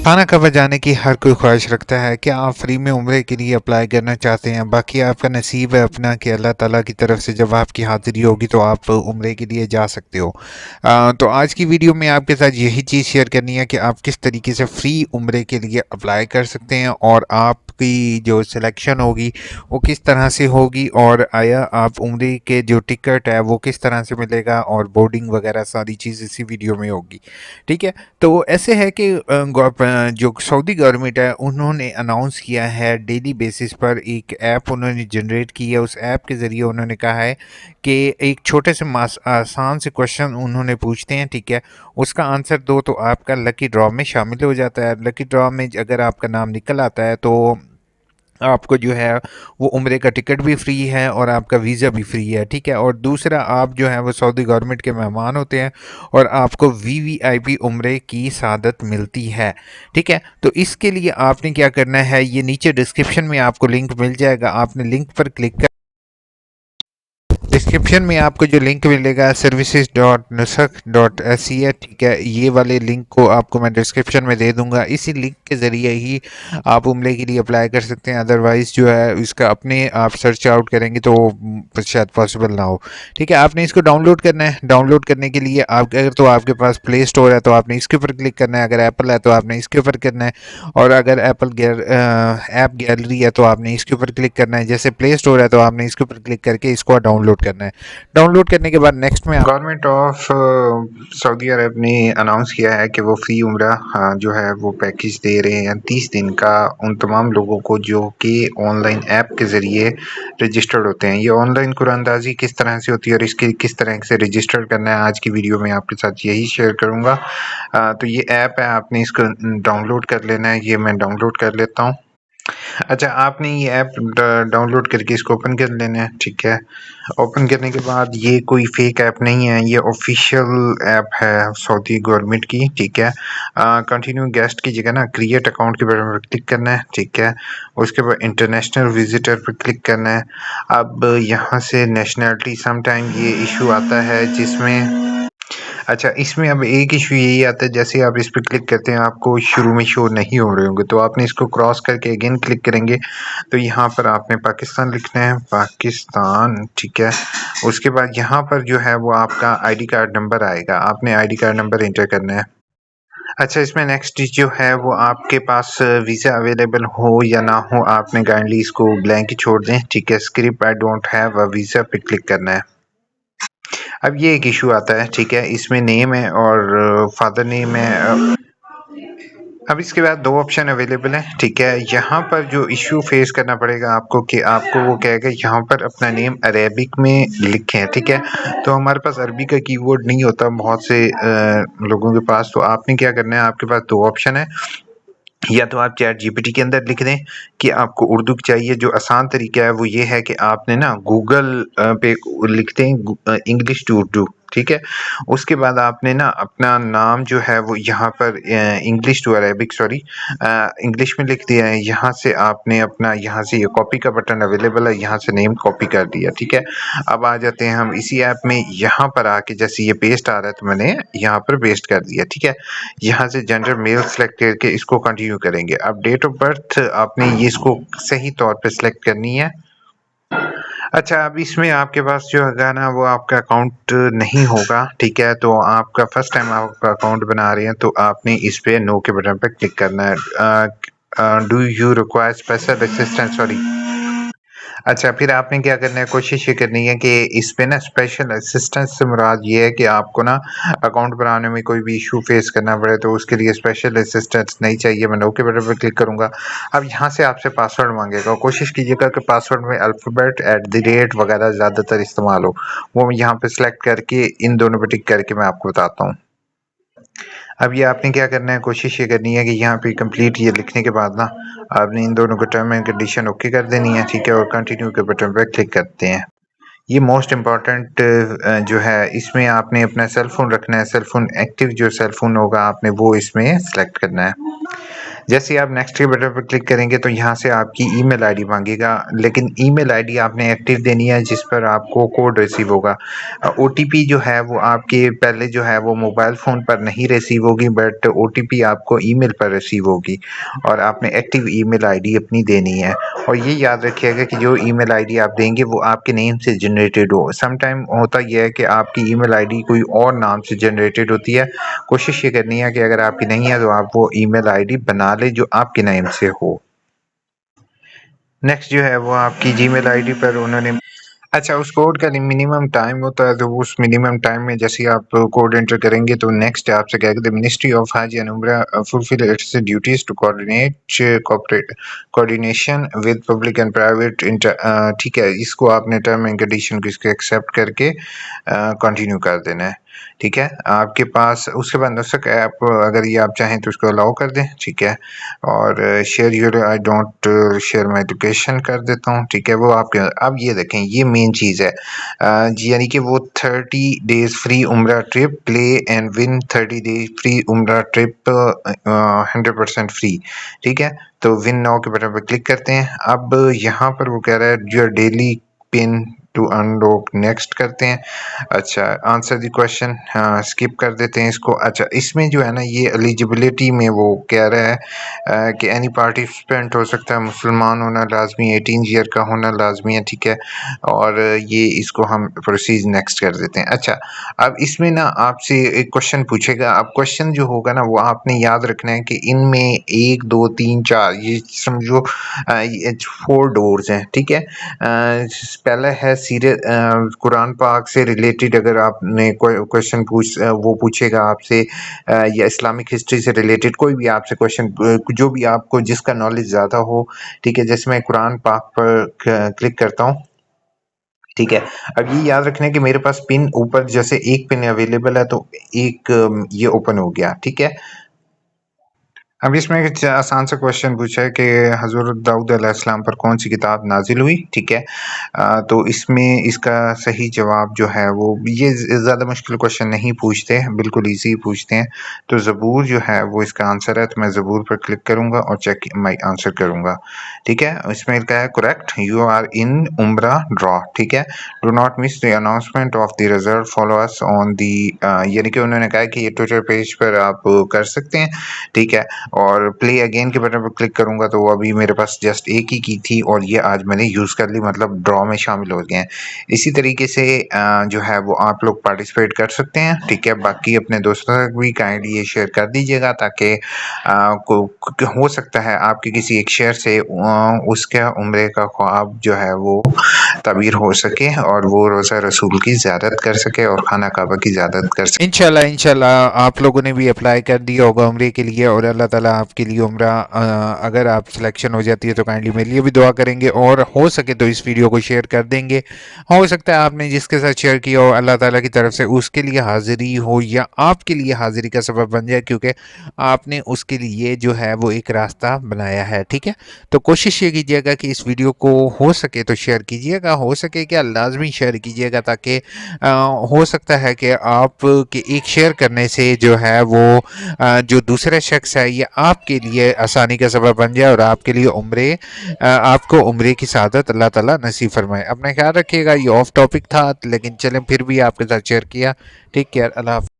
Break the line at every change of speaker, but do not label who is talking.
खाना कब्र जाने की हर कोई ख्वाहिश रखता है कि आप फ्री में उम्रे के लिए अप्लाई करना चाहते हैं। बाकी आपका नसीब है अपना कि अल्लाह ताला की तरफ से जब आपकी हाज़िरी होगी तो आप उम्रे के लिए जा सकते हो। तो आज की वीडियो में आपके साथ यही चीज़ शेयर करनी है कि आप किस तरीके से फ्री उम्रे के लिए अप्लाई कर सकते हैं और आपकी जो सिलेक्शन होगी वो किस तरह से होगी, और आया आप उम्रे के जो टिकट है वो किस तरह से मिलेगा, और बोर्डिंग वगैरह सारी चीज़ इसी वीडियो में होगी। ठीक है। तो ऐसे है कि जो सऊदी गवर्नमेंट है उन्होंने अनाउंस किया है, डेली बेसिस पर एक ऐप उन्होंने जनरेट की है। उस ऐप के ज़रिए उन्होंने कहा है कि एक छोटे से आसान से क्वेश्चन उन्होंने पूछते हैं, ठीक है। उसका आंसर दो तो आपका लकी ड्रॉ में शामिल हो जाता है। लकी ड्रॉ में अगर आपका नाम निकल आता है तो आपको जो है वो उम्रे का टिकट भी फ्री है और आपका वीज़ा भी फ्री है, ठीक है। और दूसरा, आप जो है वो सऊदी गवर्नमेंट के मेहमान होते हैं और आपको वीवीआईपी उम्रे की सआदत मिलती है, ठीक है। तो इसके लिए आपने क्या करना है, ये नीचे डिस्क्रिप्शन में आपको लिंक मिल जाएगा। आपने लिंक पर क्लिक कर, डिस्क्रिप्शन में आपको जो लिंक मिलेगा services.nusख.sk है, ठीक है। ये वाले लिंक को आपको मैं डिस्क्रिप्शन में दे दूंगा। इसी लिंक के ज़रिए ही आप उम्रे के लिए अप्लाई कर सकते हैं। अदरवाइज़ जो है इसका अपने आप सर्च आउट करेंगे तो शायद पॉसिबल ना हो, ठीक है। आपने इसको डाउनलोड करना है। डाउनलोड करने के लिए आप अगर तो आपके पास प्ले स्टोर है तो आपने इसके ऊपर क्लिक करना है, अगर एप्पल है तो आपने इसके ऊपर करना है, और अगर एप्पल ऐप गैलरी है तो आपने इसके ऊपर क्लिक करना है। जैसे प्ले स्टोर है तो आपने इसके ऊपर क्लिक करके इसको डाउनलोड करना है। डाउनलोड करने के बाद नेक्स्ट में गवर्नमेंट ऑफ सऊदी अरब ने अनाउंस किया है कि वो फ्री उम्रा जो है वो पैकेज दे रहे हैं 30 दिन का उन तमाम लोगों को जो कि ऑनलाइन ऐप के ज़रिए रजिस्टर्ड होते हैं। ये ऑनलाइन कुरानदाजी किस तरह से होती है और इसके किस तरह से रजिस्टर करना है, आज की वीडियो में आपके साथ यही शेयर करूँगा। तो ये ऐप है, आपने इसको डाउनलोड कर लेना है। ये मैं डाउनलोड कर लेता हूँ। अच्छा, आपने ये ऐप डाउनलोड करके इसको ओपन कर लेना है, ठीक है। ओपन करने के बाद ये कोई फेक ऐप नहीं है, ये ऑफिशियल ऐप है सऊदी गवर्नमेंट की, ठीक है। कंटिन्यू गेस्ट की जगह ना क्रिएट अकाउंट के बारे में क्लिक करना है, ठीक है। उसके बाद इंटरनेशनल विजिटर पर क्लिक करना है। अब यहाँ से नेशनैलिटी समटाइम ये इशू आता है जिसमें, अच्छा, इसमें अब एक इशू यही आता है, जैसे आप इस पर क्लिक करते हैं आपको शुरू में शो नहीं हो रहे होंगे, तो आपने इसको क्रॉस करके अगेन क्लिक करेंगे तो यहाँ पर आपने पाकिस्तान लिखना है, पाकिस्तान, ठीक है। उसके बाद यहाँ पर जो है वो आपका आईडी कार्ड नंबर आएगा, आपने आईडी कार्ड नंबर एंटर करना है। अच्छा, इसमें नेक्स्ट जो है वो आपके पास वीज़ा अवेलेबल हो या ना हो, आपने काइंडली इसको ब्लैंक ही छोड़ दें, ठीक है। Script I don't have a visa पे क्लिक करना है। अब ये एक इशू आता है, ठीक है। इसमें नेम है और फादर नेम है। अब इसके बाद दो ऑप्शन अवेलेबल हैं, ठीक है। यहाँ पर जो इशू फेस करना पड़ेगा आपको कि आपको वो कहेगा यहाँ पर अपना नेम अरेबिक में लिखें, ठीक है। तो हमारे पास अरबी का कीवर्ड नहीं होता बहुत से लोगों के पास, तो आपने क्या करना है, आपके पास दो ऑप्शन है। या तो आप चैट जीपीटी के अंदर लिख दें कि आपको उर्दू चाहिए। जो आसान तरीका है वो ये है कि आपने ना गूगल पे लिखते हैं इंग्लिश टू उर्दू, ठीक है। उसके बाद आपने ना अपना नाम जो है वो यहाँ पर English to Arabic, sorry, English में लिख दिया है। यहाँ से आपने अपना, यहाँ से ये कॉपी का बटन अवेलेबल है, यहाँ से नेम कॉपी कर दिया, ठीक है। अब आ जाते हैं हम इसी ऐप में, यहाँ पर आके जैसे ये पेस्ट आ रहा है तो मैंने यहाँ पर पेस्ट कर दिया, ठीक है। यहाँ से जेंडर मेल सेलेक्ट करके इसको कंटिन्यू करेंगे। अब डेट ऑफ बर्थ आपने ये इसको सही तौर पे सिलेक्ट करनी है। अच्छा, अब इसमें आपके पास जो है ना वो आपका अकाउंट नहीं होगा, ठीक है। तो आपका फर्स्ट टाइम आप अकाउंट बना रहे हैं तो आपने इस पे नो के बटन पे क्लिक करना है। Do you require special assistance, sorry. अच्छा, फिर आपने क्या करना है, कोशिश ये करनी है कि इस पे ना स्पेशल असिस्टेंस से मुराद ये है कि आपको ना अकाउंट बनाने में कोई भी इशू फेस करना पड़े तो उसके लिए स्पेशल असिस्टेंस नहीं चाहिए। मैं ओके बटन पर क्लिक करूँगा। अब यहाँ से आपसे पासवर्ड मांगेगा, कोशिश कीजिएगा कि पासवर्ड में अल्फ़ाबेट @ वगैरह ज़्यादातर इस्तेमाल हो। वो यहाँ पे सिलेक्ट करके इन दोनों पे टिक करके मैं आपको बताता हूँ। अब ये आपने क्या करना है, कोशिश ये करनी है कि यहाँ पे कंप्लीट ये लिखने के बाद ना आपने इन दोनों को टर्म एंड कंडीशन ओके कर देनी है, ठीक है। और कंटिन्यू के बटन पर क्लिक करते हैं। ये मोस्ट इम्पॉर्टेंट जो है, इसमें आपने अपना सेल फ़ोन रखना है। सेल फ़ोन एक्टिव जो सेल फ़ोन होगा आपने वो इसमें सेलेक्ट करना है। जैसे आप नेक्स्ट के बटन पर क्लिक करेंगे तो यहाँ से आपकी ईमेल आईडी मांगेगा, लेकिन ईमेल आईडी आपने एक्टिव देनी है जिस पर आपको कोड रिसीव होगा। ओटीपी जो है वो आपके पहले जो है वो मोबाइल फ़ोन पर नहीं रिसीव होगी, बट ओटीपी आपको ईमेल पर रिसीव होगी और आपने एक्टिव ईमेल आईडी अपनी देनी है। और ये याद रखिएगा कि जो ईमेल आईडी आप देंगे वो आपके नेम से जनरेटेड हो। सम टाइम होता ये है कि आपकी ईमेल आईडी कोई और नाम से जनरेटेड होती है। कोशिश ये करनी है कि अगर आपकी नहीं है तो आप वो ईमेल आईडी बना लें जो आपके नेम से हो। नेक्स्ट जो है वो आपकी जीमेल आईडी पर उन्होंने अच्छा, उस कोड का मिनिमम टाइम होता है, तो उस मिनिमम टाइम में जैसे ही आप कोड एंटर करेंगे तो नेक्स्ट आपसे कहेगा the ministry of Hajj and Umrah fulfil its duties to coordination with public and private ठीक है, इसको आपने टर्म एंड कंडीशन को इसको एक्सेप्ट करके कंटिन्यू कर देना है। ठीक है, आपके पास उसके बाद दर्शक ऐप अगर ये आप चाहें तो इसको अलाउ कर दें। ठीक है, और share your I don't share my location कर देता हूँ। ठीक है, वो आपके अब ये देखें ये मेन चीज़ है यानी कि वो 30 days free Umrah trip play and win 30 days free Umrah trip 100% free. ठीक है, तो विन नाउ के बटन पर क्लिक करते हैं। अब यहाँ पर वो कह रहा है your daily pin to unlock next करते हैं। अच्छा, आंसर द क्वेश्चन स्किप कर देते हैं इसको। अच्छा, इसमें जो है ना ये एलिजिबिलिटी में वो कह रहा है कि एनी पार्टिसिपेंट हो सकता है, मुसलमान होना लाजमी है, 18 ईयर का होना लाजमी है। ठीक है, और ये इसको हम प्रोसीड नेक्स्ट कर देते हैं। अच्छा, अब इसमें ना आपसे एक क्वेश्चन पूछेगा। अब क्वेश्चन जो होगा ना वो आपने याद रखना है कि इनमें 1 2 3 4 ये समझो 4 डोर्स हैं। ठीक है, पहला है सीरत कुरान पाक से रिलेटेड अगर आपने क्वेश्चन वो पूछेगा आपसे या इस्लामिक हिस्ट्री से रिलेटेड कोई भी आपसे क्वेश्चन जो भी आपको जिसका नॉलेज ज़्यादा हो। ठीक है, जैसे मैं कुरान पाक पर क्लिक करता हूँ। ठीक है, अब ये याद रखना है कि मेरे पास पिन ऊपर जैसे एक पिन अवेलेबल है तो एक ये ओपन हो गया। ठीक है, अब इसमें एक आसान सा क्वेश्चन पूछा है कि हज़रत दाऊद अलैहिस्सलाम पर कौन सी किताब नाजिल हुई। ठीक है, तो इसमें इसका सही जवाब जो है वो ये ज़्यादा मुश्किल क्वेश्चन नहीं पूछते, बिल्कुल इजी पूछते हैं। तो ज़बूर जो है वो इसका आंसर है, तो मैं ज़बूर पर क्लिक करूँगा और चेक माई आंसर करूँगा। ठीक है, इसमें लिखा है करेक्ट, यू आर इन उम्रा ड्रॉ। ठीक है, do not miss the announcement of the result, follow us on the यानी कि उन्होंने कहा कि ये ट्विटर पेज पर आप कर सकते हैं। ठीक है, और प्ले अगेन के बटन पर क्लिक करूंगा तो अभी मेरे पास जस्ट एक ही की थी और ये आज मैंने यूज़ कर ली, मतलब ड्रॉ में शामिल हो गए हैं। इसी तरीके से जो है वो आप लोग पार्टिसिपेट कर सकते हैं। ठीक है, बाकी अपने दोस्तों तक भी काइंडली ये शेयर कर दीजिएगा ताकि हो सकता है आपके किसी एक शेयर से उसका उम्रे का ख्वाब जो है वो ताबीर हो सके और वो रोज़ा रसूल की ज़ियारत कर सके और खाना काबा की ज़ियारत कर सके। इंशाल्लाह इंशाल्लाह आप लोगों ने भी अप्लाई कर दिया होगा उम्रे के लिए और अल्लाह ताला आपके लिए उम्रा अगर आप सिलेक्शन हो जाती है तो काइंडली मेरे लिए भी दुआ करेंगे और हो सके तो इस वीडियो को शेयर कर देंगे। हो सकता है आपने जिसके साथ शेयर किया हो अल्लाह ताला की तरफ से उसके लिए हाज़िरी हो या आपके लिए हाज़िरी का सबब बन जाए, क्योंकि आपने उसके लिए जो है वो एक रास्ता बनाया है। ठीक है, तो कोशिश ये कीजिएगा कि इस वीडियो को हो सके तो शेयर कीजिएगा, हो सके क्या लाजमी शेयर कीजिएगा ताकि हो सकता है कि आप के एक शेयर करने से जो है वो जो दूसरा शख्स है ये आपके लिए आसानी का सबब बन जाए और आपके लिए आपको उम्रे की सआदत अल्लाह ताला नसीब फरमाए। अपना ख्याल रखिएगा, ये ऑफ टॉपिक था लेकिन चलें फिर भी आपके साथ शेयर किया। टेक केयर, अल्लाह हाफ़िज़।